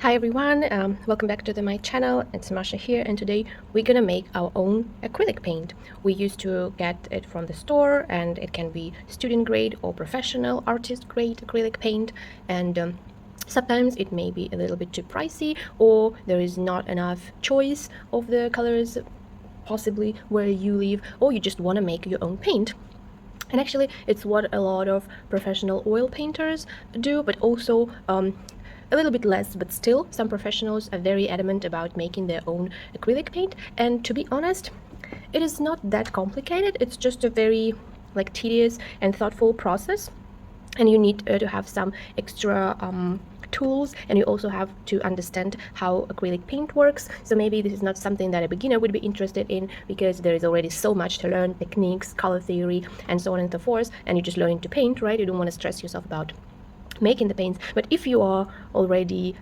Hi everyone, welcome back to my channel. It's Masha here, and today we're gonna make our own acrylic paint. We used to get it from the store, and it can be student grade or professional artist grade acrylic paint, and sometimes it may be a little bit too pricey, or there is not enough choice of the colors possibly where you live, or you just want to make your own paint. And actually it's what a lot of professional oil painters do, but also a little bit less, but still some professionals are very adamant about making their own acrylic paint. And to be honest, it is not that complicated. It's just a very tedious and thoughtful process, and you need to have some extra tools, and you also have to understand how acrylic paint works. So maybe this is not something that a beginner would be interested in, because there is already so much to learn: techniques, color theory, and so on and so forth, and you're just learning to paint, right? You don't want to stress yourself about making the paints. But if you are already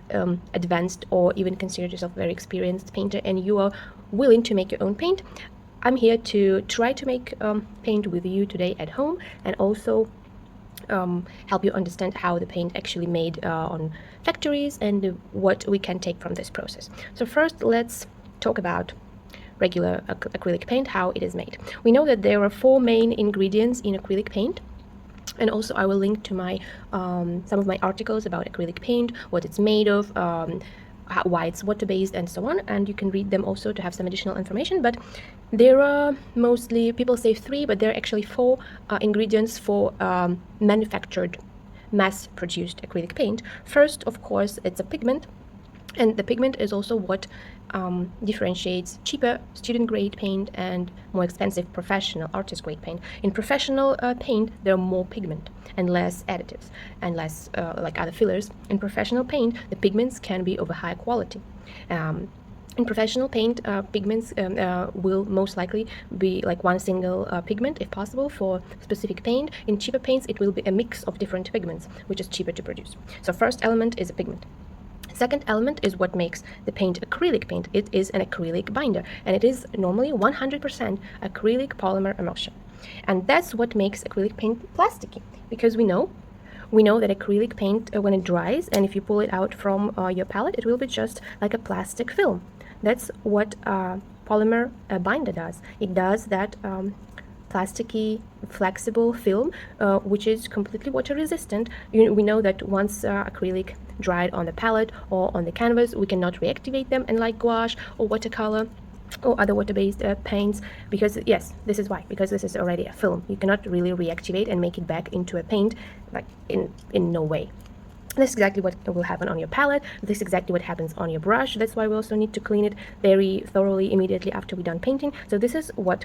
advanced, or even consider yourself a very experienced painter, and you are willing to make your own paint, I'm here to try to make paint with you today at home, and also help you understand how the paint actually made on factories, and what we can take from this process. So first, let's talk about regular acrylic paint, how it is made. We know that there are 4 main ingredients in acrylic paint, and also I will link to my some of my articles about acrylic paint, what it's made of, why it's water-based, and so on, and you can read them also to have some additional information. But there are mostly, people say 3, but there are actually 4 ingredients for manufactured, mass-produced acrylic paint. First, of course, it's a pigment, and the pigment is also what differentiates cheaper student-grade paint and more expensive professional artist-grade paint. In professional paint, there are more pigment and less additives, and less like other fillers. In professional paint, the pigments can be of a high quality. In professional paint, pigments will most likely be like one single pigment, if possible, for specific paint. In cheaper paints, it will be a mix of different pigments, which is cheaper to produce. So first element is a pigment. Second element is what makes the paint acrylic paint. It is an acrylic binder, and it is normally 100% acrylic polymer emulsion. And that's what makes acrylic paint plasticky, because we know that acrylic paint, when it dries, and if you pull it out from your palette, it will be just like a plastic film. That's what polymer binder does. It does that plasticky, flexible film, which is completely water resistant. We know that once acrylic dried on the palette or on the canvas, we cannot reactivate them, and like gouache or watercolor or other water-based paints, because yes, this is why, because this is already a film. You cannot really reactivate and make it back into a paint, like in no way. This is exactly what will happen on your palette. This is exactly what happens on your brush. That's why we also need to clean it very thoroughly immediately after we're done painting. So this is what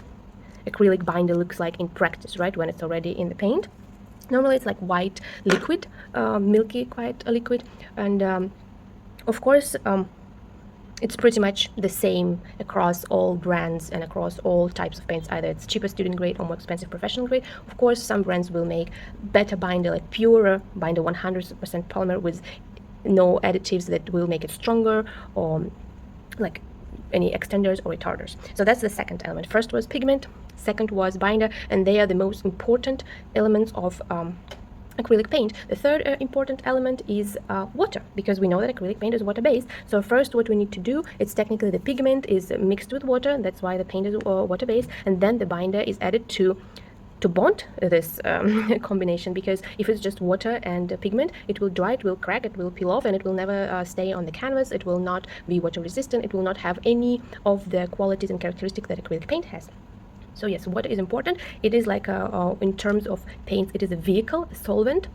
acrylic binder looks like in practice, right, when it's already in the paint. Normally it's like white liquid, milky quite a liquid, and of course it's pretty much the same across all brands and across all types of paints. Either it's cheaper student grade or more expensive professional grade. Of course, some brands will make better binder, like purer binder, 100% polymer with no additives that will make it stronger, or like any extenders or retarders. So that's the second element. First was pigment, second was binder, and they are the most important elements of acrylic paint. The third important element is water, because we know that acrylic paint is water-based. So first, what we need to do, it's technically the pigment is mixed with water, that's why the paint is water-based, and then the binder is added to bond this combination, because if it's just water and pigment, it will dry, it will crack, it will peel off, and it will never stay on the canvas. It will not be water resistant, it will not have any of the qualities and characteristics that acrylic paint has. So yes, water is important. It is like in terms of paints, it is a vehicle, a solvent.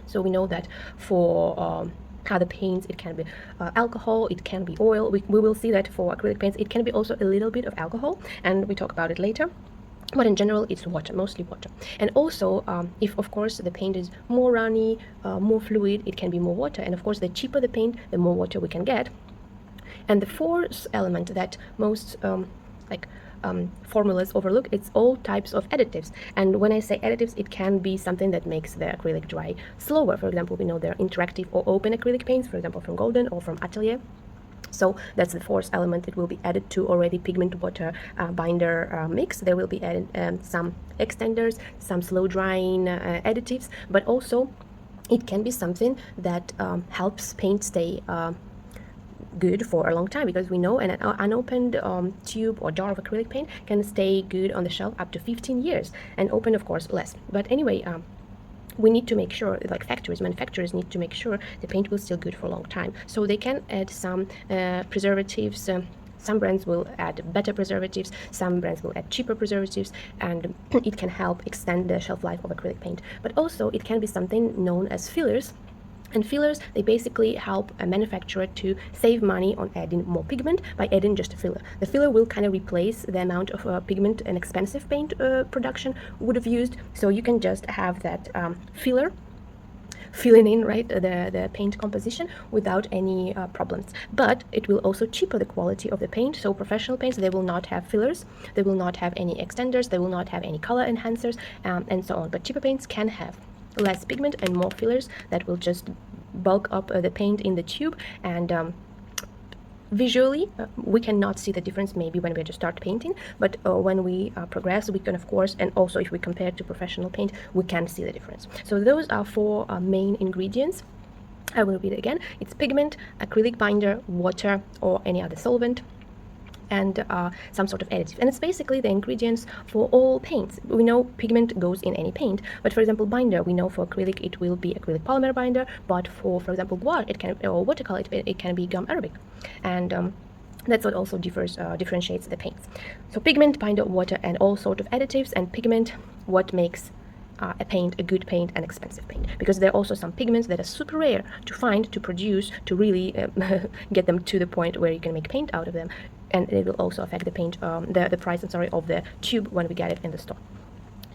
So we know that for other paints, it can be alcohol, it can be oil. We will see that for acrylic paints, it can be also a little bit of alcohol, and we talk about it later. But in general, it's water, mostly water. And also, if of course the paint is more runny, more fluid, it can be more water. And of course, the cheaper the paint, the more water we can get. And the fourth element that most formulas overlook, it's all types of additives. And when I say additives, it can be something that makes the acrylic dry slower. For example, we know there are interactive or open acrylic paints, for example, from Golden or from Atelier. So that's the fourth element. It will be added to already pigment water binder mix. There will be added some extenders, some slow drying additives, but also it can be something that helps paint stay good for a long time, because we know an unopened tube or jar of acrylic paint can stay good on the shelf up to 15 years, and open, of course, less. But anyway, we need to make sure, like manufacturers need to make sure the paint will still good for a long time. So they can add some preservatives. Some brands will add better preservatives, some brands will add cheaper preservatives, and it can help extend the shelf life of acrylic paint. But also it can be something known as fillers. And fillers, they basically help a manufacturer to save money on adding more pigment by adding just a filler. The filler will kind of replace the amount of pigment an expensive paint production would have used. So you can just have that filler filling in, right, the paint composition without any problems. But it will also cheaper the quality of the paint. So professional paints, they will not have fillers, they will not have any extenders, they will not have any color enhancers, and so on. But cheaper paints can have less pigment and more fillers that will just bulk up the paint in the tube. And visually we cannot see the difference maybe when we just start painting, but when we progress, we can, of course, and also if we compare to professional paint, we can see the difference. So those are four main ingredients. I will repeat it again. It's pigment, acrylic binder, water or any other solvent, and some sort of additive. And it's basically the ingredients for all paints. We know pigment goes in any paint, but for example binder, we know for acrylic it will be acrylic polymer binder, but for example gouache, it can, or watercolor, it can be gum arabic. And that's what also differentiates the paints. So pigment, binder, water, and all sort of additives. And pigment, what makes a paint a good paint and expensive paint, because there are also some pigments that are super rare to find, to produce, to really get them to the point where you can make paint out of them, and it will also affect the paint, the price, of the tube when we get it in the store.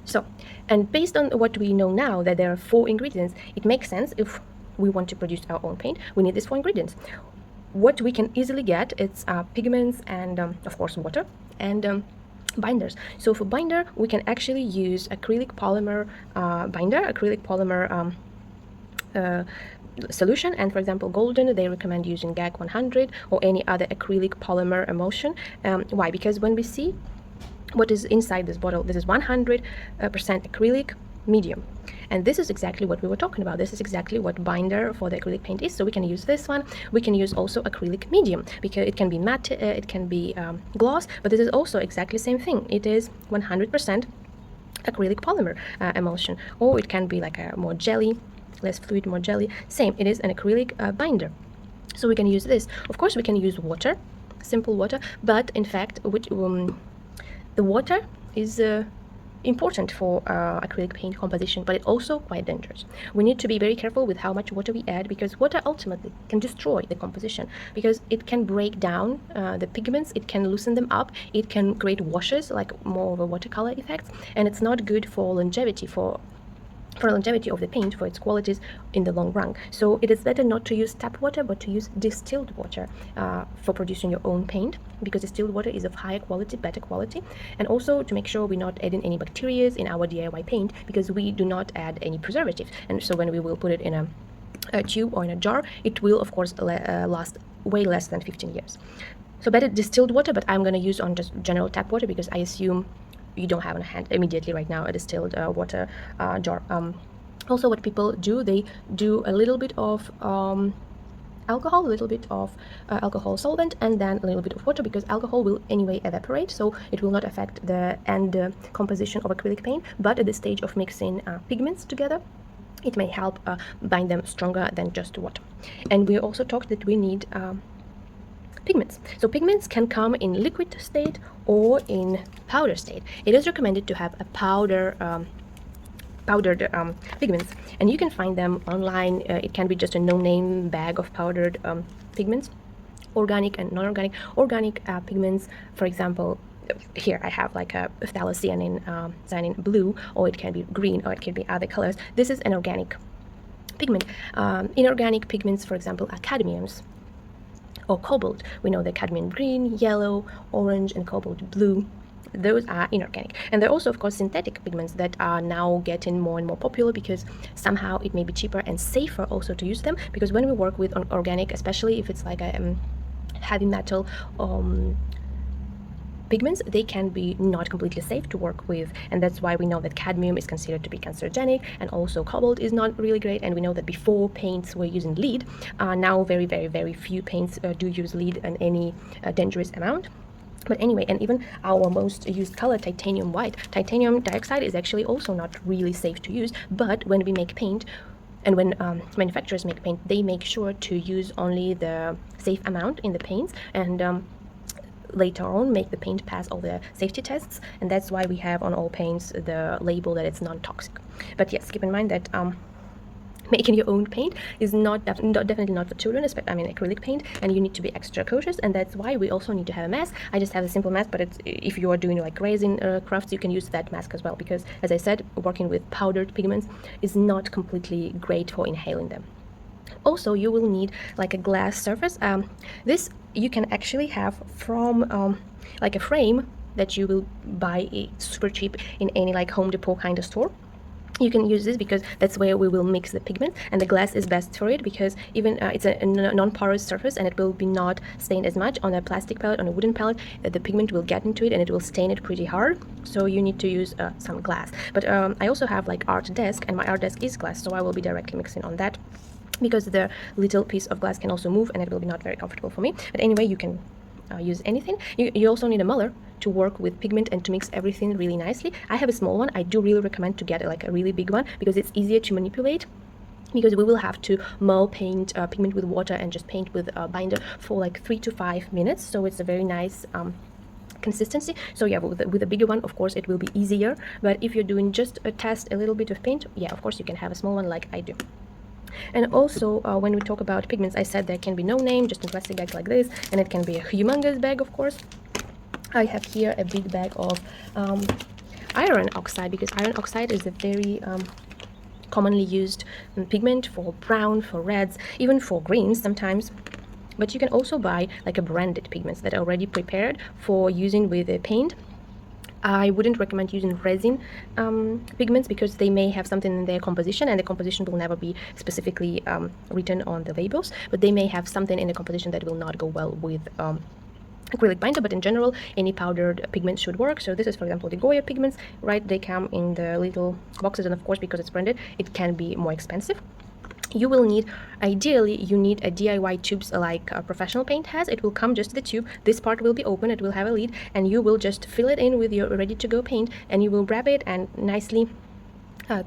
So, and based on what we know now, that there are 4 ingredients, it makes sense if we want to produce our own paint, we need these 4 ingredients. What we can easily get, it's pigments and of course water and binders. So for binder, we can actually use acrylic polymer binder, acrylic polymer solution. And for example golden, they recommend using GAC 100 or any other acrylic polymer emulsion. Why? Because when we see what is inside this bottle, this is 100% acrylic medium, and this is exactly what we were talking about. This is exactly what binder for the acrylic paint is. So we can use this one. We can use also acrylic medium, because it can be matte, it can be gloss, but this is also exactly the same thing. It is 100% acrylic polymer emulsion, or it can be like a more jelly, less fluid, more jelly. Same, it is an acrylic binder. So we can use this. Of course we can use water, simple water, but in fact the water is important for acrylic paint composition, but it's also quite dangerous. We need to be very careful with how much water we add, because water ultimately can destroy the composition, because it can break down the pigments, it can loosen them up, it can create washes, like more of a watercolor effect, and it's not good for longevity, for longevity of the paint, for its qualities in the long run. So it is better not to use tap water, but to use distilled water for producing your own paint, because distilled water is of higher quality, better quality. And also to make sure we're not adding any bacteria in our DIY paint, because we do not add any preservatives. And so when we will put it in a tube or in a jar, it will of course last way less than 15 years. So better distilled water, but I'm going to use on just general tap water, because I assume you don't have on hand immediately right now a distilled water jar. Also what people do, they do a little bit of alcohol, a little bit of alcohol solvent, and then a little bit of water, because alcohol will anyway evaporate, so it will not affect the end composition of acrylic paint. But at the stage of mixing pigments together, it may help bind them stronger than just water. And we also talked that we need pigments. So pigments can come in liquid state or in powder state. It is recommended to have a powdered pigments, and you can find them online. It can be just a no-name bag of powdered pigments, organic and non-organic. Organic pigments, for example, here I have like a phthalocyanin blue, or it can be green, or it can be other colors. This is an organic pigment. Inorganic pigments, for example, are cadmiums or cobalt. We know the cadmium green, yellow, orange, and cobalt blue. Those are inorganic. And there are also of course synthetic pigments that are now getting more and more popular, because somehow it may be cheaper and safer also to use them, because when we work with organic, especially if it's like a heavy metal pigments, they can be not completely safe to work with, and that's why we know that cadmium is considered to be cancerogenic, and also cobalt is not really great. And we know that before paints were using lead. Now very few paints do use lead in any dangerous amount. But anyway, and even our most used color, titanium white, titanium dioxide is actually also not really safe to use. But when we make paint, and when manufacturers make paint, they make sure to use only the safe amount in the paints, and later on make the paint pass all the safety tests. And that's why we have on all paints the label that it's non-toxic. But yes, keep in mind that making your own paint is definitely not for children, especially, I mean, acrylic paint, and you need to be extra cautious, and that's why we also need to have a mask. I just have a simple mask, but if you are doing like resin crafts, you can use that mask as well, because as I said, working with powdered pigments is not completely great for inhaling them. Also, you will need like a glass surface. This you can actually have from like a frame that you will buy super cheap in any like Home Depot kind of store. You can use this because that's where we will mix the pigment, and the glass is best for it because even it's a non-porous surface, and it will be not stained as much. On a plastic palette, on a wooden palette, the pigment will get into it and it will stain it pretty hard, so you need to use some glass. But I also have like art desk, and my art desk is glass, so I will be directly mixing on that, because the little piece of glass can also move and it will be not very comfortable for me. But anyway, you can use anything. You also need a Muller to work with pigment and to mix everything really nicely. I have a small one. I do really recommend to get like a really big one because it's easier to manipulate, because we will have to mull paint pigment with water and just paint with a binder for like 3 to 5 minutes, so it's a very nice consistency. So yeah, with a bigger one, of course, it will be easier. But if you're doing just a test, a little bit of paint, yeah, of course you can have a small one like I do. And also, when we talk about pigments, I said there can be no name, just in plastic bag like this, and it can be a humongous bag, of course. I have here a big bag of iron oxide, because iron oxide is a very commonly used pigment for brown, for reds, even for greens sometimes. But you can also buy like a branded pigments that are already prepared for using with a paint. I wouldn't recommend using resin pigments because they may have something in their composition, and the composition will never be specifically written on the labels, but they may have something in the composition that will not go well with acrylic binder. But in general, any powdered pigment should work. So this is, for example, degoya pigments, right? They come in the little boxes, and of course, because it's branded, it can be more expensive. You will need, ideally, you need a DIY tubes like a professional paint has. It will come just the tube. This part will be open, it will have a lid, and you will just fill it in with your ready-to-go paint, and you will wrap it and nicely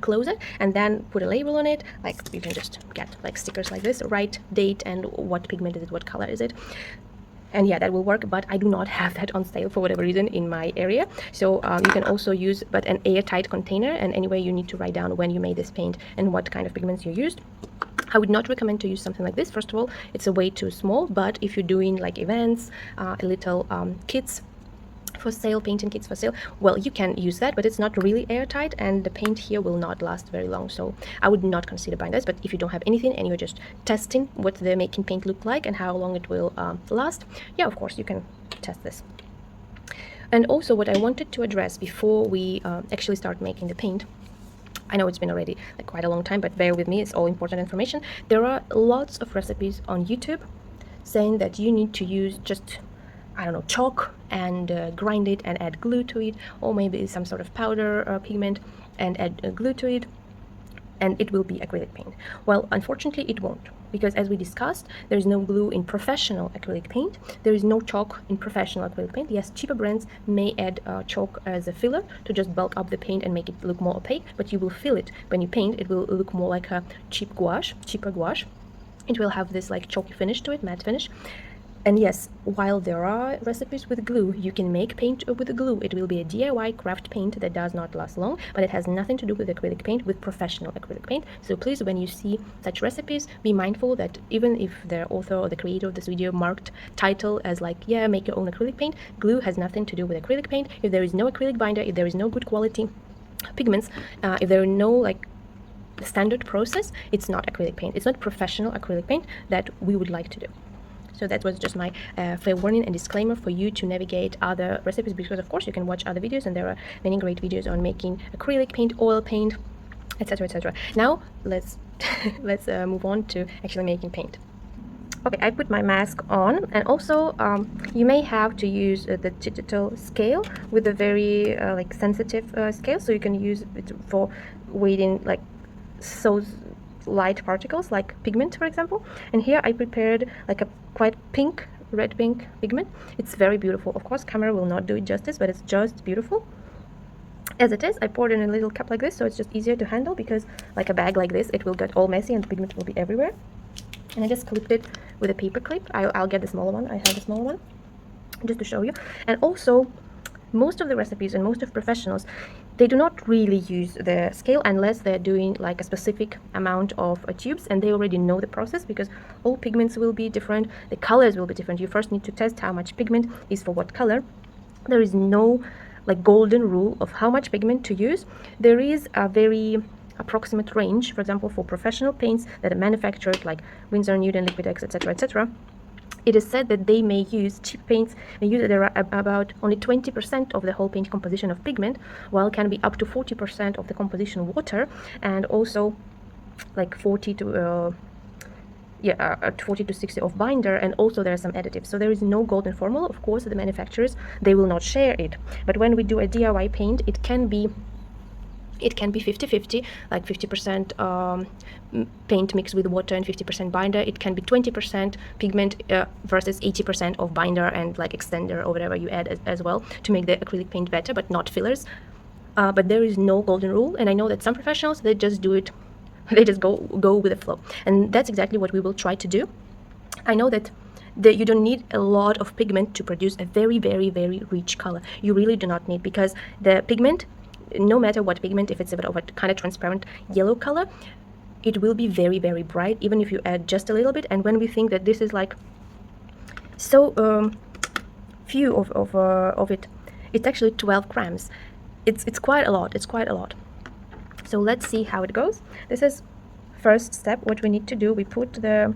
close it, and then put a label on it. Like, you can just get like stickers like this, write date and what pigment is it, what color is it. And yeah, that will work, but I do not have that on sale for whatever reason in my area. So you can also use an airtight container, and anyway, you need to write down when you made this paint and what kind of pigments you used. I would not recommend to use something like this. First of all, it's a way too small, but if you're doing like events, little kits for sale, painting kits for sale, well, you can use that, but it's not really airtight, and the paint here will not last very long. So I would not consider buying this. But if you don't have anything and you're just testing what the making paint look like and how long it will last, yeah, of course you can test this. And also, what I wanted to address before we actually start making the paint, I know it's been already like quite a long time, but bear with me, it's all important information. There are lots of recipes on YouTube saying that you need to use just, I don't know, chalk and grind it and add glue to it, or maybe some sort of powder pigment and add glue to it, and it will be acrylic paint. Well, unfortunately, it won't, because as we discussed, there is no glue in professional acrylic paint. There is no chalk in professional acrylic paint. Yes, cheaper brands may add chalk as a filler to just bulk up the paint and make it look more opaque, but you will feel it when you paint. It will look more like a cheaper gouache. It will have this like chalky finish to it, matte finish. And yes, while there are recipes with glue, you can make paint with the glue. It will be a DIY craft paint that does not last long, but it has nothing to do with acrylic paint, with professional acrylic paint. So please, when you see such recipes, be mindful that even if the author or the creator of this video marked title as like, yeah, make your own acrylic paint, glue has nothing to do with acrylic paint. If there is no acrylic binder, if there is no good quality pigments, if there are no like standard process, it's not acrylic paint. It's not professional acrylic paint that we would like to do. So that was just my fair warning and disclaimer for you to navigate other recipes, because of course you can watch other videos, and there are many great videos on making acrylic paint, oil paint, etc., etc. Now let's move on to actually making paint. Okay, I put my mask on, and also you may have to use the digital scale with a very like sensitive scale, so you can use it for weighing like so light particles like pigment, for example. And here I prepared like a quite pink, red pink pigment. It's very beautiful. Of course, camera will not do it justice, but it's just beautiful as it is. I poured in a little cup like this, so it's just easier to handle, because like a bag like this, it will get all messy and the pigment will be everywhere. And I just clipped it with a paper clip. I'll get the smaller one. I have a smaller one just to show you. And also, most of the recipes and most of professionals, they do not really use the scale unless they're doing like a specific amount of tubes, and they already know the process, because all pigments will be different, the colors will be different. You first need to test how much pigment is for what color. There is no like golden rule of how much pigment to use. There is a very approximate range. For example, for professional paints that are manufactured like Winsor & Newton, Liquitex, etc., etc., it is said that they may use cheap paints, may use about only 20% of the whole paint composition of pigment, while it can be up to 40% of the composition water, and also like 40 to 60 of binder, and also there are some additives. So there is no golden formula. Of course, the manufacturers, they will not share it, but when we do a DIY paint, it can be 50-50, like 50% paint mixed with water and 50% binder. It can be 20% pigment versus 80% of binder and like extender or whatever you add as well to make the acrylic paint better, but not fillers. But there is no golden rule, and I know that some professionals, they just do it, they just go with the flow, and that's exactly what we will try to do. I know that you don't need a lot of pigment to produce a very, very, very rich color. You really do not need, because the pigment, no matter what pigment, if it's a bit of a kind of transparent yellow color, it will be very, very bright, even if you add just a little bit. And when we think that this is like so few of it, it's actually 12 grams. It's quite a lot. It's quite a lot. So let's see how it goes. This is first step. What we need to do, we put the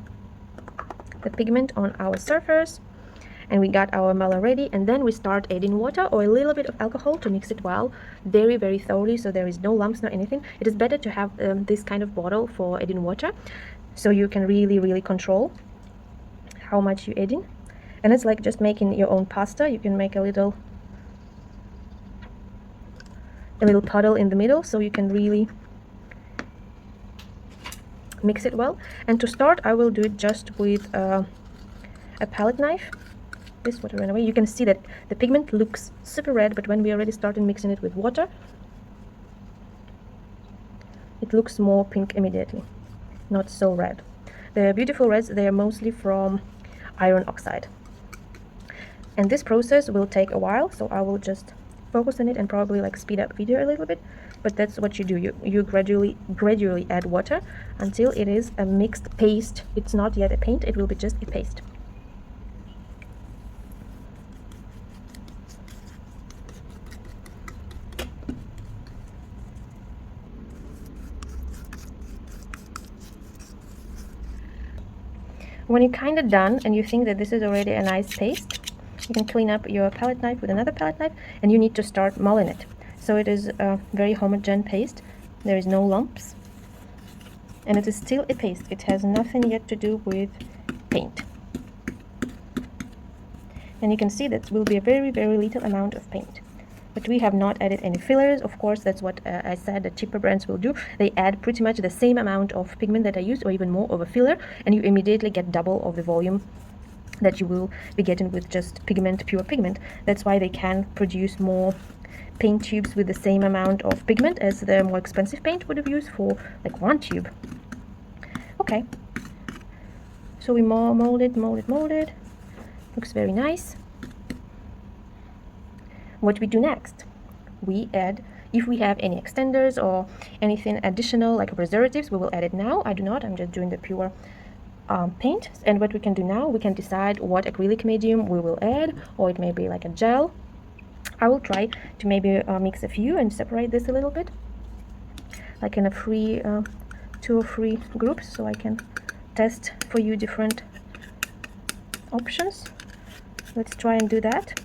pigment on our surface, and we got our Muller ready, and then we start adding water or a little bit of alcohol to mix it well, very, very thoroughly, so there is no lumps, no anything. It is better to have this kind of bottle for adding water, so you can really, really control how much you're adding. And it's like just making your own pasta. You can make a little puddle in the middle, so you can really mix it well. And to start, I will do it just with a palette knife. This water ran away. You can see that the pigment looks super red, but when we already started mixing it with water, it looks more pink immediately, not so red. The beautiful reds, they are mostly from iron oxide, and this process will take a while, so I will just focus on it and probably like speed up video a little bit. But that's what you do. You gradually add water until it is a mixed paste. It's not yet a paint, it will be just a paste. When you're kind of done and you think that this is already a nice paste, you can clean up your palette knife with another palette knife, and you need to start mulling it. So it is a very homogeneous paste. There is no lumps, and it is still a paste. It has nothing yet to do with paint. And you can see that will be a very, very little amount of paint. But we have not added any fillers. Of course, that's what I said the cheaper brands will do. They add pretty much the same amount of pigment that I used, or even more of a filler, and you immediately get double of the volume that you will be getting with just pigment, pure pigment. That's why they can produce more paint tubes with the same amount of pigment as the more expensive paint would have used for like one tube. Okay, so we mold it. Looks very nice. What we do next, we add, if we have any extenders or anything additional like preservatives, we will add it now. I do not, I'm just doing the pure paint. And what we can do now, we can decide what acrylic medium we will add, or it may be like a gel. I will try to maybe mix a few and separate this a little bit, like in a free 2 or 3 groups, so I can test for you different options. Let's try and do that.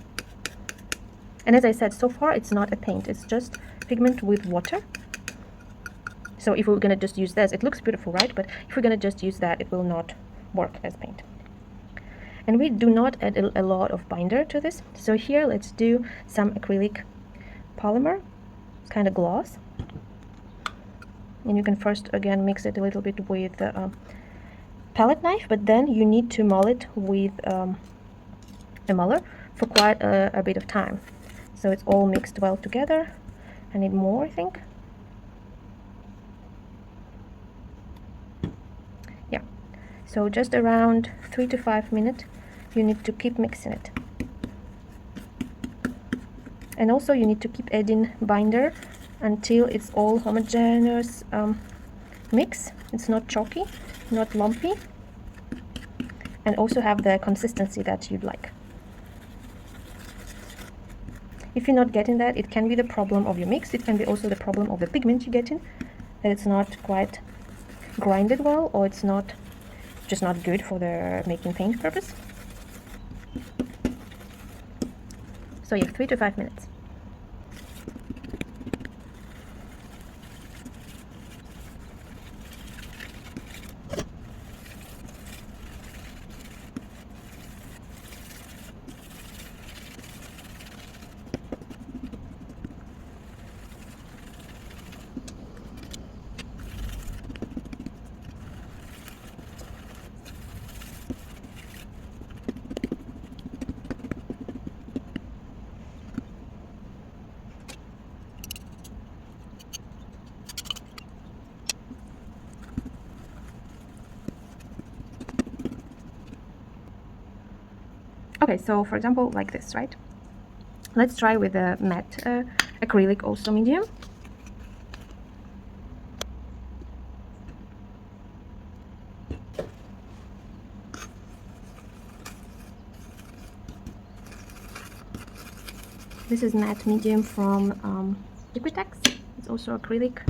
And as I said, so far it's not a paint, it's just pigment with water. So if we're gonna just use this, it looks beautiful, right? But if we're gonna just use that, it will not work as paint. And we do not add a lot of binder to this. So here let's do some acrylic polymer, kind of gloss. And you can first again mix it a little bit with the palette knife, but then you need to mull it with a Muller for quite a bit of time. So it's all mixed well together. I need more, I think. Yeah, so just around 3 to 5 minutes you need to keep mixing it. And also you need to keep adding binder until it's all homogeneous mix. It's not chalky, not lumpy, and also have the consistency that you'd like. If you're not getting that, it can be the problem of your mix. It can be also the problem of the pigment you get in, that it's not quite grinded well, or it's not just not good for the making paint purpose. So yeah, 3 to 5 minutes. Okay, so for example, like this, right? Let's try with a matte acrylic, also medium. This is matte medium from Liquitex. It's also acrylic,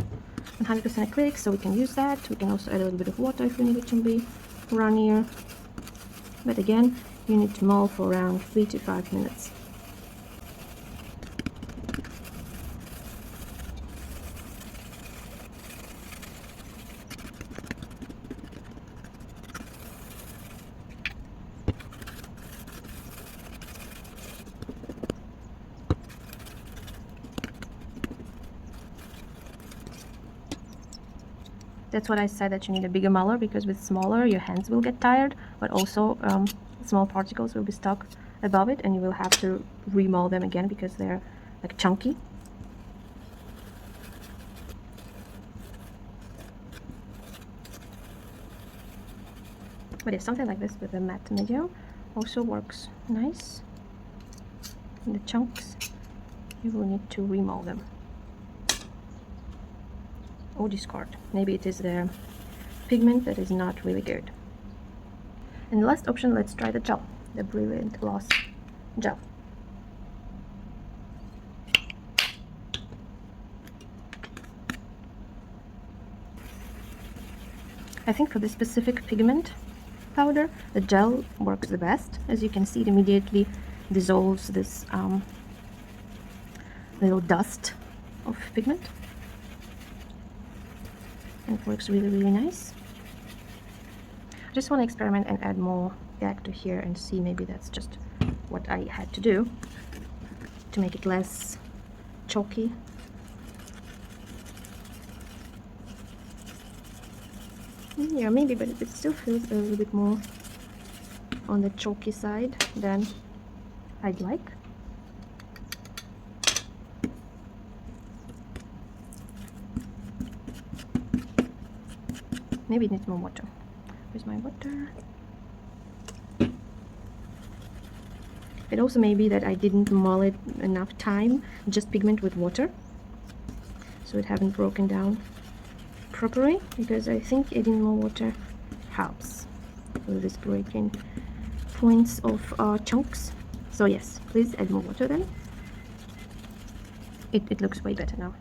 100% acrylic, so we can use that. We can also add a little bit of water if we need it to be runnier. But again, you need to mull for around 3 to 5 minutes. That's what I said, that you need a bigger Muller, because with smaller your hands will get tired, but also small particles will be stuck above it and you will have to remull them again because they're like chunky. But if something like this with a matte medium also works nice. In the chunks you will need to remull them or discard. Maybe it is the pigment that is not really good. And the last option, let's try the gel, the Brilliant Gloss gel. I think for this specific pigment powder, the gel works the best. As you can see, it immediately dissolves this little dust of pigment. And it works really, really nice. I just want to experiment and add more back to here and see, maybe that's just what I had to do to make it less chalky. Yeah, maybe, but it still feels a little bit more on the chalky side than I'd like. Maybe it needs more water. Where's my water? It also may be that I didn't mull it enough time, just pigment with water, so it haven't broken down properly, because I think adding more water helps with this breaking points of chunks. So yes, please add more water then. It looks way better now.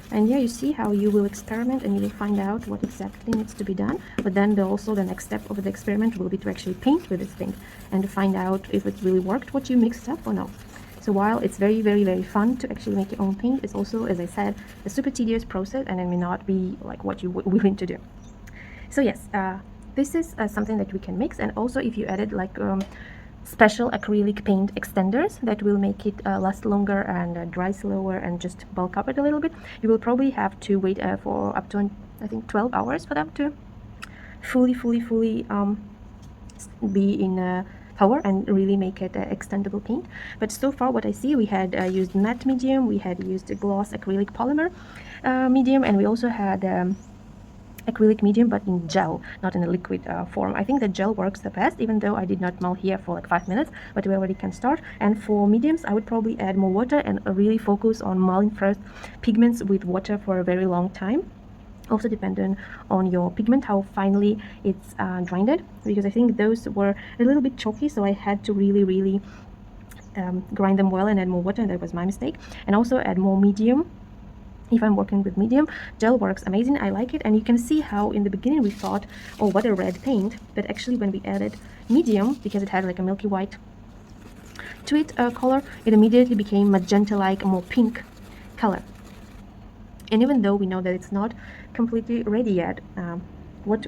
And yeah, you see how you will experiment and you will find out what exactly needs to be done. But then also the next step of the experiment will be to actually paint with this thing and to find out if it really worked what you mixed up or not. So while it's very, very, very fun to actually make your own paint, it's also, as I said, a super tedious process, and it may not be like what you were willing to do. So yes, this is something that we can mix, and also if you added like special acrylic paint extenders that will make it last longer and dry slower and just bulk up it a little bit, you will probably have to wait for up to, I think, 12 hours for them to fully be in power and really make it extendable paint. But so far what I see, we had used matte medium, we had used a gloss acrylic polymer medium, and we also had acrylic medium, but in gel, not in a liquid form. I think the gel works the best, even though I did not mull here for like 5 minutes, but we already can start. And for mediums, I would probably add more water and really focus on mulling first pigments with water for a very long time. Also dependent on your pigment, how finely it's grinded, because I think those were a little bit chalky, so I had to really grind them well and add more water, and that was my mistake. And also add more medium. If I'm working with medium, gel works amazing, I like it. And you can see how in the beginning we thought, oh, what a red paint, but actually when we added medium, because it had like a milky white to it color, it immediately became magenta-like, more pink color. And even though we know that it's not completely ready yet, what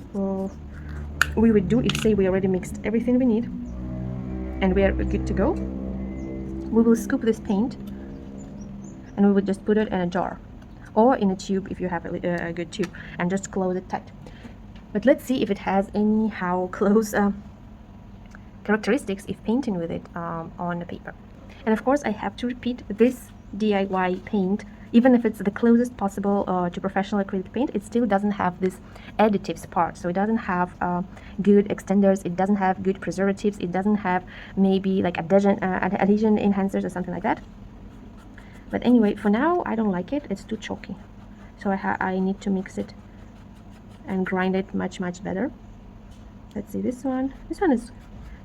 we would do, if say we already mixed everything we need and we are good to go, we will scoop this paint and we would just put it in a jar or in a tube if you have a good tube, and just close it tight. But let's see if it has anyhow close characteristics if painting with it on the paper. And of course I have to repeat, this DIY paint, even if it's the closest possible to professional acrylic paint, it still doesn't have this additives part. So it doesn't have good extenders, it doesn't have good preservatives, it doesn't have maybe like adhesion enhancers or something like that. But anyway, for now I don't like it, it's too chalky. So I need to mix it and grind it much better. Let's see, this one is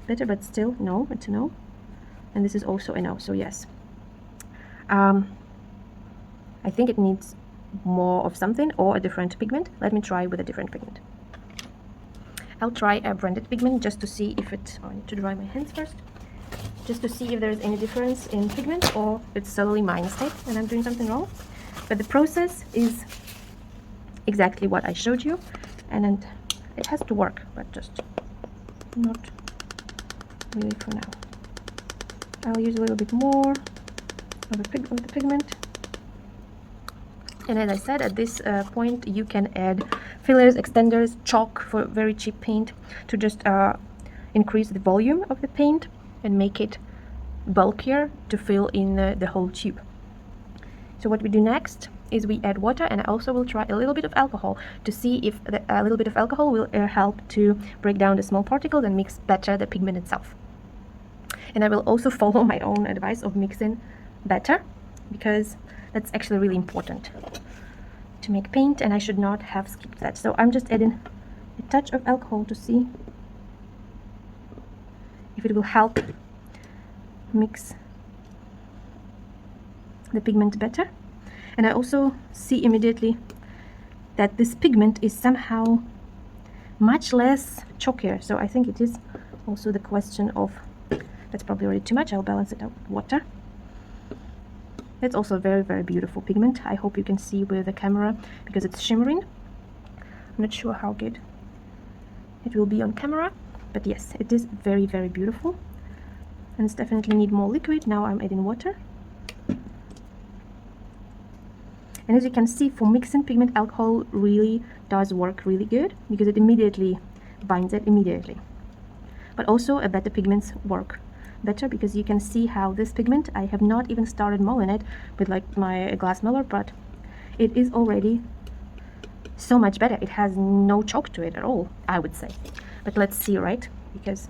better, but still no, it's a no. And this is also a no, so yes. I think it needs more of something or a different pigment. Let me try with a different pigment. I'll try a branded pigment just to see if it, I need to dry my hands first, just to see if there's any difference in pigment or it's solely my mistake and I'm doing something wrong. But the process is exactly what I showed you, and it has to work, but just not really for now. I'll use a little bit more of the pigment. And as I said, at this point you can add fillers, extenders, chalk for very cheap paint to just increase the volume of the paint and make it bulkier to fill in the whole tube. So what we do next is we add water, and I also will try a little bit of alcohol to see if a little bit of alcohol will help to break down the small particles and mix better the pigment itself. And I will also follow my own advice of mixing better, because that's actually really important to make paint, and I should not have skipped that. So I'm just adding a touch of alcohol to see if it will help mix the pigment better. And I also see immediately that this pigment is somehow much less chalkier, so I think it is also the question of, that's probably already too much, I'll balance it out with water. It's also a very beautiful pigment. I hope you can see with the camera because it's shimmering. I'm not sure how good it will be on camera, but yes, it is very beautiful, and it's definitely need more liquid. Now I'm adding water, and as you can see, for mixing pigment, alcohol really does work really good because it immediately binds it immediately. But also a better pigments work better, because you can see how this pigment, I have not even started mulling it with like my glass muller, but it is already so much better. It has no chalk to it at all, I would say. But let's see, right, because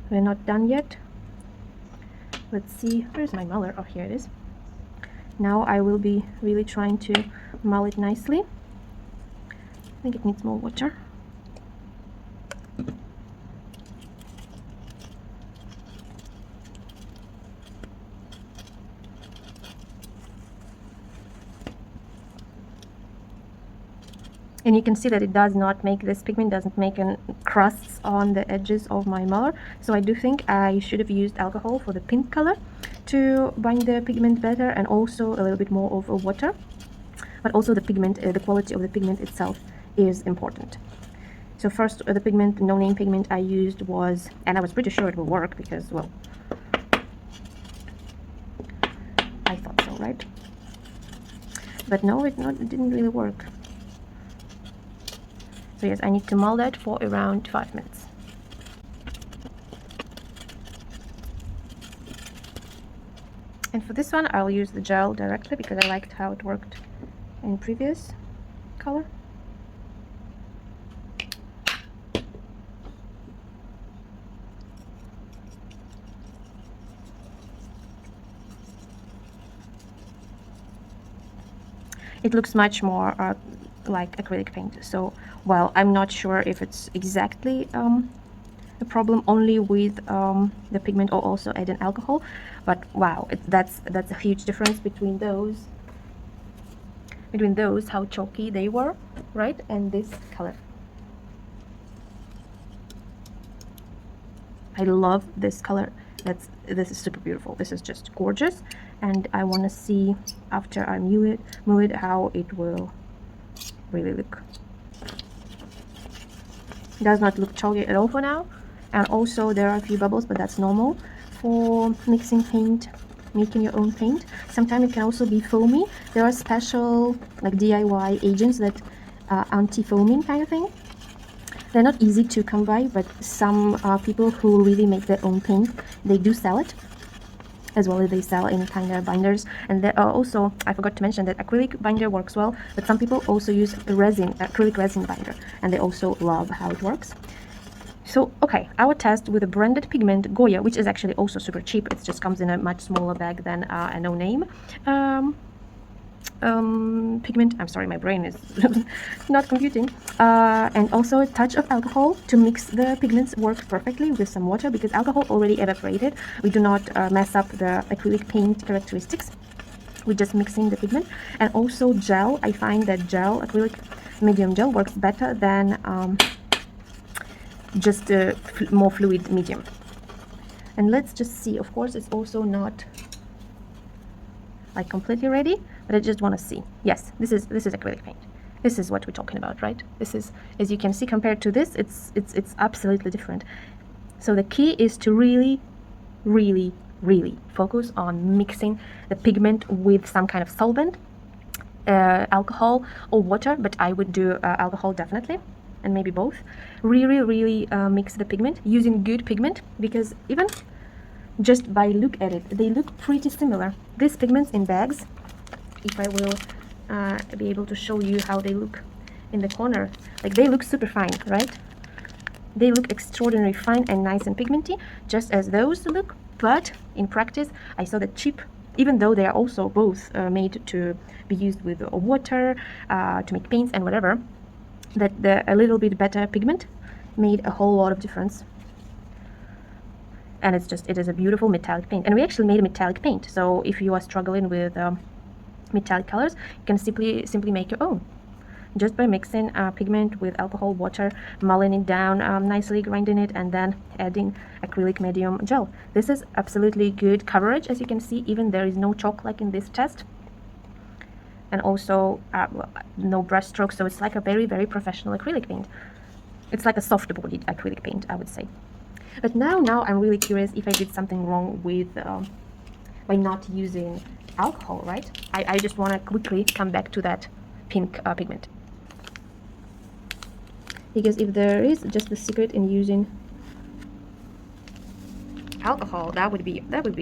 we're not done yet. Let's see, where's my muller? Oh, here it is. Now I will be really trying to mull it nicely. I think it needs more water. And you can see that it does not make, this pigment doesn't make crusts on the edges of my muller. So I do think I should have used alcohol for the pink color to bind the pigment better, and also a little bit more of water. But also the pigment, the quality of the pigment itself is important. So first, the pigment, no-name pigment I used was, and I was pretty sure it will work because, well, I thought so, right? But no, it didn't really work. So yes, I need to mull that for around 5 minutes. And for this one, I'll use the gel directly because I liked how it worked in previous color. It looks much more like acrylic paint. So, well, I'm not sure if it's exactly a problem only with the pigment or also adding alcohol, but wow, that's a huge difference between those how chalky they were, right, and this color. I love this color. This is super beautiful. This is just gorgeous, and I want to see after I move it how it will really look. It does not look chalky at all for now, and also there are a few bubbles, but that's normal for mixing paint, making your own paint. Sometimes it can also be foamy. There are special like DIY agents that anti-foaming kind of thing. They're not easy to come by, but some people who really make their own paint, they do sell it, as well as they sell any kind of binders. And there are also, I forgot to mention that acrylic binder works well, but some people also use acrylic resin binder, and they also love how it works. So, okay, our test with a branded pigment, Goya, which is actually also super cheap. It just comes in a much smaller bag than a no-name pigment. I'm sorry, my brain is not computing. And also a touch of alcohol to mix the pigments works perfectly with some water because alcohol already evaporated. We do not mess up the acrylic paint characteristics. We're just mixing the pigment. And also gel. I find that gel, acrylic medium gel, works better than just a more fluid medium. And let's just see. Of course, it's also not like completely ready, but I just want to see. Yes, this is acrylic paint. This is what we're talking about, right? This is, as you can see, compared to this, it's absolutely different. So the key is to really focus on mixing the pigment with some kind of solvent, alcohol or water, but I would do alcohol definitely, and maybe both. Really mix the pigment using good pigment, because even just by look at it, they look pretty similar. These pigments in bags, if I will be able to show you how they look in the corner, like they look super fine, right? They look extraordinarily fine and nice and pigmenty, just as those look. But in practice, I saw that cheap, even though they are also both made to be used with water, to make paints and whatever, that a little bit better pigment made a whole lot of difference. And it is a beautiful metallic paint. And we actually made a metallic paint. So if you are struggling with metallic colors, you can simply make your own. Just by mixing pigment with alcohol, water, mulling it down nicely, grinding it, and then adding acrylic medium gel. This is absolutely good coverage. As you can see, even there is no chalk like in this test. And also no brush strokes, so it's like a very professional acrylic paint. It's like a soft-bodied acrylic paint, I would say. But now I'm really curious if I did something wrong with by not using alcohol, right? I just want to quickly come back to that pink pigment, because if there is just the secret in using alcohol, that would be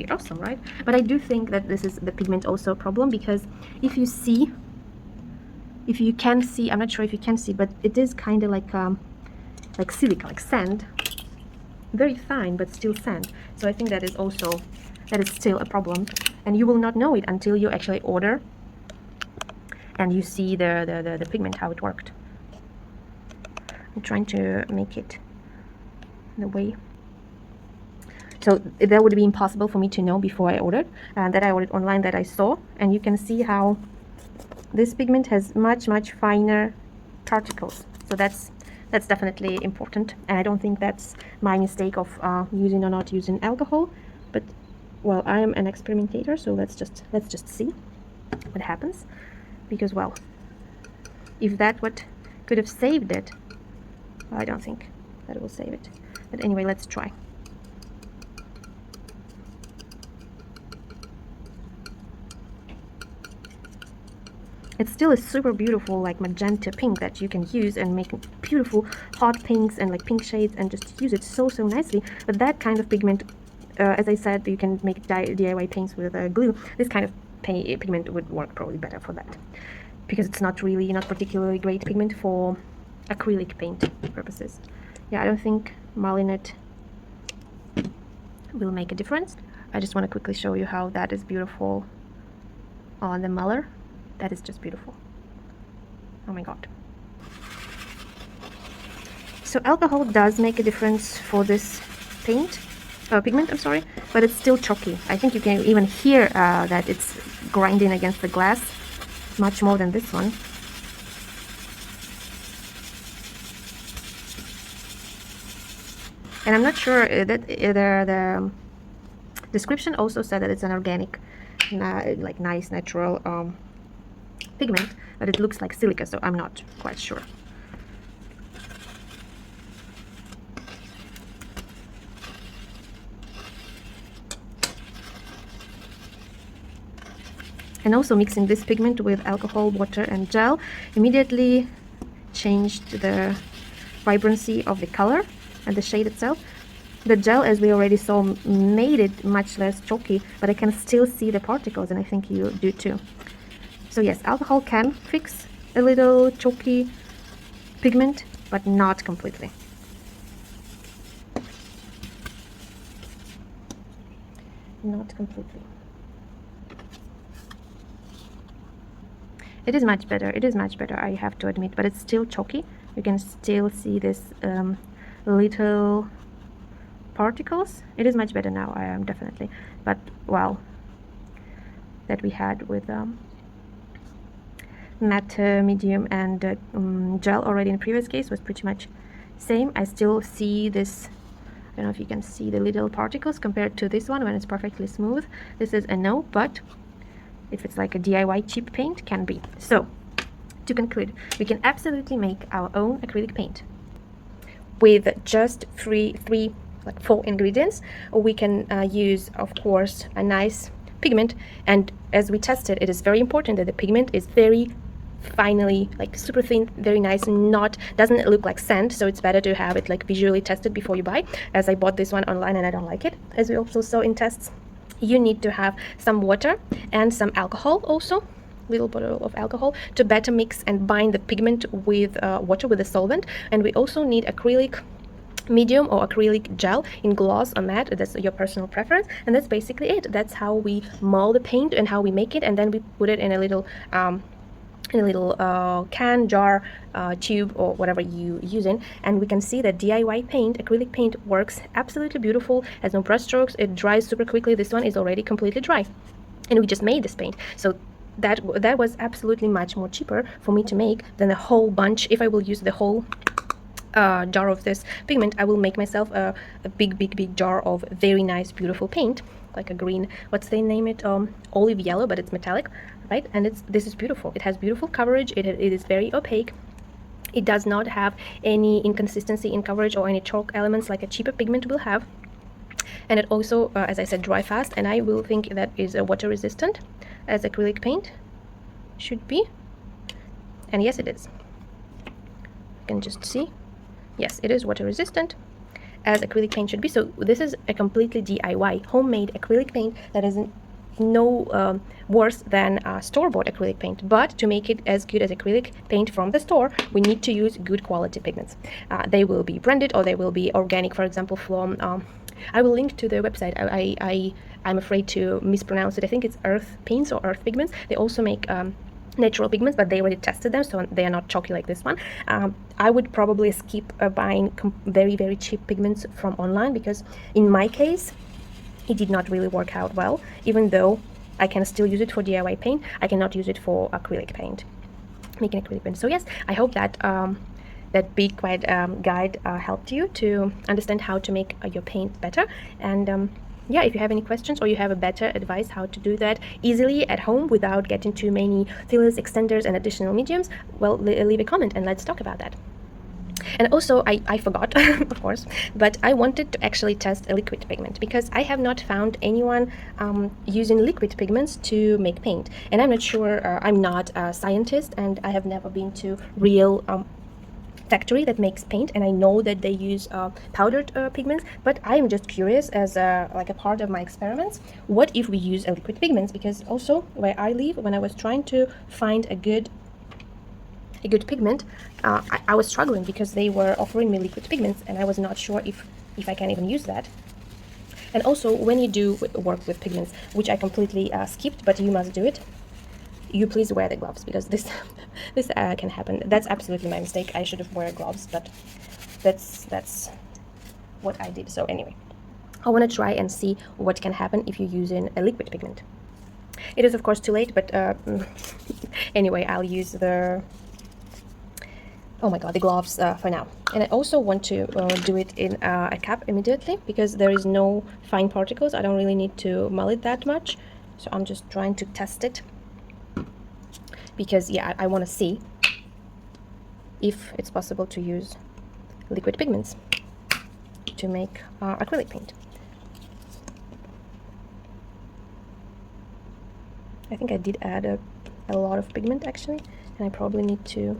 awesome, right? But I do think that this is the pigment also a problem, because if you can see, I'm not sure if you can see, but it is kind of like silica, like sand. Very fine, but still sand. So I think that is still a problem, and you will not know it until you actually order and you see the pigment, how it worked. I'm trying to make it the way. So that would be impossible for me to know before I ordered, and that I ordered online, that I saw, and you can see how this pigment has much finer particles. So that's definitely important, and I don't think that's my mistake of using or not using alcohol. But well, I am an experimentator, so let's just see what happens, because, well, if that what could have saved it, well, I don't think that will save it, but anyway, let's try. It still is super beautiful, like magenta pink that you can use and make beautiful hot pinks and like pink shades and just use it so nicely. But that kind of pigment, as I said, you can make DIY paints with glue. This kind of pigment would work probably better for that, because it's not particularly great pigment for acrylic paint purposes. Yeah, I don't think Marlinette will make a difference. I just want to quickly show you how that is beautiful on the Muller. That is just beautiful. Oh my god. So alcohol does make a difference for this pigment, I'm sorry, but it's still chalky. I think you can even hear that it's grinding against the glass much more than this one. And I'm not sure that the description also said that it's an organic, like nice natural pigment, but it looks like silica, so I'm not quite sure. And also mixing this pigment with alcohol, water and gel immediately changed the vibrancy of the color and the shade itself. The gel, as we already saw, made it much less chalky, but I can still see the particles, and I think you do too. So yes, alcohol can fix a little chalky pigment, but not completely. Not completely. It is much better, I have to admit, but it's still chalky. You can still see this little particles. It is much better now, I am definitely. But, well, that we had with matte medium and gel already in the previous case was pretty much same. I still see this, I don't know if you can see the little particles compared to this one when it's perfectly smooth. This is a no, but if it's like a DIY cheap paint, can be. So to conclude, we can absolutely make our own acrylic paint with just like 4 ingredients. We can use, of course, a nice pigment, and as we tested, it is very important that the pigment is very finely, like super thin, very nice, doesn't look like sand, so it's better to have it like visually tested before you buy, as I bought this one online and I don't like it, as we also saw in tests. You need to have some water and some alcohol, also little bottle of alcohol, to better mix and bind the pigment with water, with the solvent. And we also need acrylic medium or acrylic gel in gloss or matte. That's your personal preference, and that's basically it. That's how we mold the paint and how we make it, and then we put it in a little can, jar, tube, or whatever you using. And we can see that DIY paint, acrylic paint, works absolutely beautiful, has no brush strokes, it dries super quickly. This one is already completely dry, and we just made this paint, so that was absolutely much more cheaper for me to make than a whole bunch. If I will use the whole jar of this pigment, I will make myself a big jar of very nice beautiful paint, like a green, what's they name it, olive yellow, but it's metallic, right? And this is beautiful. It has beautiful coverage. It is very opaque. It does not have any inconsistency in coverage or any chalk elements like a cheaper pigment will have. And it also, as I said, dry fast, and I will think that is water resistant, as acrylic paint should be. And yes, it is. You can just see, yes, it is water resistant, as acrylic paint should be. So this is a completely DIY homemade acrylic paint that is no worse than store-bought acrylic paint. But to make it as good as acrylic paint from the store, we need to use good quality pigments. They will be branded, or they will be organic, for example, from I will link to their website. I'm afraid to mispronounce it. I think it's Earth Paints or Earth Pigments. They also make natural pigments, but they already tested them, so they are not chalky like this one. I would probably skip buying very cheap pigments from online, because in my case it did not really work out well. Even though I can still use it for DIY paint, I cannot use it for acrylic paint, making acrylic paint. So yes, I hope that that big guide helped you to understand how to make your paint better. And yeah, if you have any questions or you have a better advice how to do that easily at home without getting too many fillers, extenders, and additional mediums, well, leave a comment and let's talk about that. And also, I forgot, of course, but I wanted to actually test a liquid pigment because I have not found anyone using liquid pigments to make paint. And I'm not sure, I'm not a scientist, and I have never been to real factory that makes paint, and I know that they use powdered pigments, but I'm just curious as like a part of my experiments, what if we use a liquid pigments? Because also where I live, when I was trying to find a good pigment, I was struggling because they were offering me liquid pigments and I was not sure if I can even use that. And also, when you do work with pigments, which I completely skipped, but you must do it, you please wear the gloves, because this can happen. That's absolutely my mistake. I should have worn gloves, but that's what I did. So anyway, I want to try and see what can happen if you're using a liquid pigment. It is of course too late, but anyway, I'll use the the gloves for now. And I also want to do it in a cup immediately because there is no fine particles. I don't really need to mull it that much, so I'm just trying to test it because yeah, I want to see if it's possible to use liquid pigments to make acrylic paint. I think I did add a lot of pigment actually, and I probably need to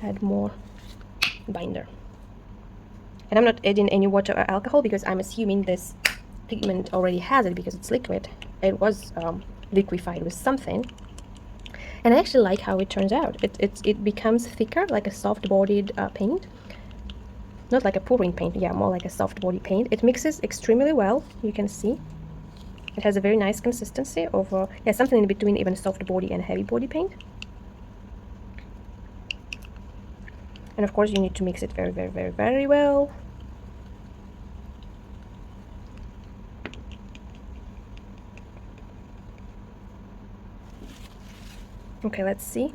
add more binder. And I'm not adding any water or alcohol because I'm assuming this pigment already has it because it's liquid. It was liquefied with something. And I actually like how it turns out. It becomes thicker, like a soft-bodied paint. Not like a pouring paint, yeah, more like a soft-bodied paint. It mixes extremely well, you can see. It has a very nice consistency of, yeah, something in between even soft body and heavy body paint. And of course you need to mix it very, very, very, very well. Okay, let's see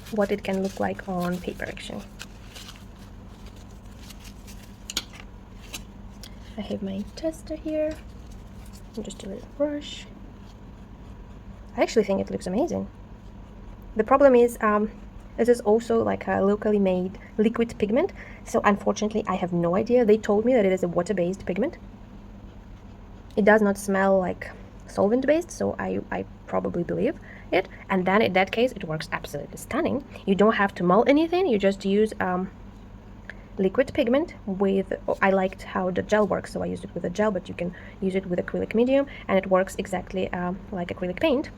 what it can look like on paper actually. I have my tester here and just a little brush. I actually think it looks amazing. The problem is this is also like a locally made liquid pigment, so unfortunately I have no idea. They told me that it is a water-based pigment. It does not smell like solvent-based, so I probably believe it. And then in that case it works absolutely stunning. You don't have to mull anything, you just use liquid pigment with, I liked how the gel works, so I used it with a gel, but you can use it with acrylic medium and it works exactly like acrylic paint.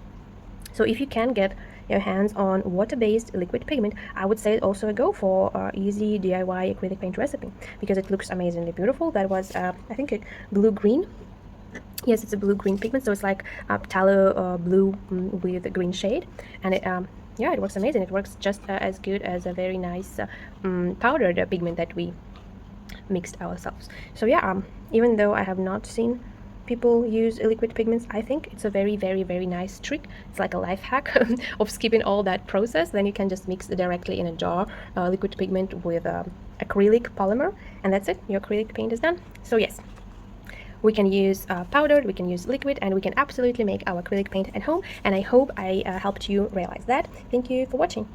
So if you can get your hands on water-based liquid pigment, I would say also a go for easy DIY acrylic paint recipe because it looks amazingly beautiful. That was I think a blue-green. Yes, it's a blue-green pigment, so it's like tallow blue with a green shade, and it yeah, it works amazing. It works just as good as a very nice powdered pigment that we mixed ourselves. So yeah, even though I have not seen people use liquid pigments, I think it's a very, very, very nice trick. It's like a life hack of skipping all that process. Then you can just mix directly in a jar liquid pigment with acrylic polymer, and that's it. Your acrylic paint is done. So yes, we can use powdered, we can use liquid, and we can absolutely make our acrylic paint at home. And I hope I helped you realize that. Thank you for watching.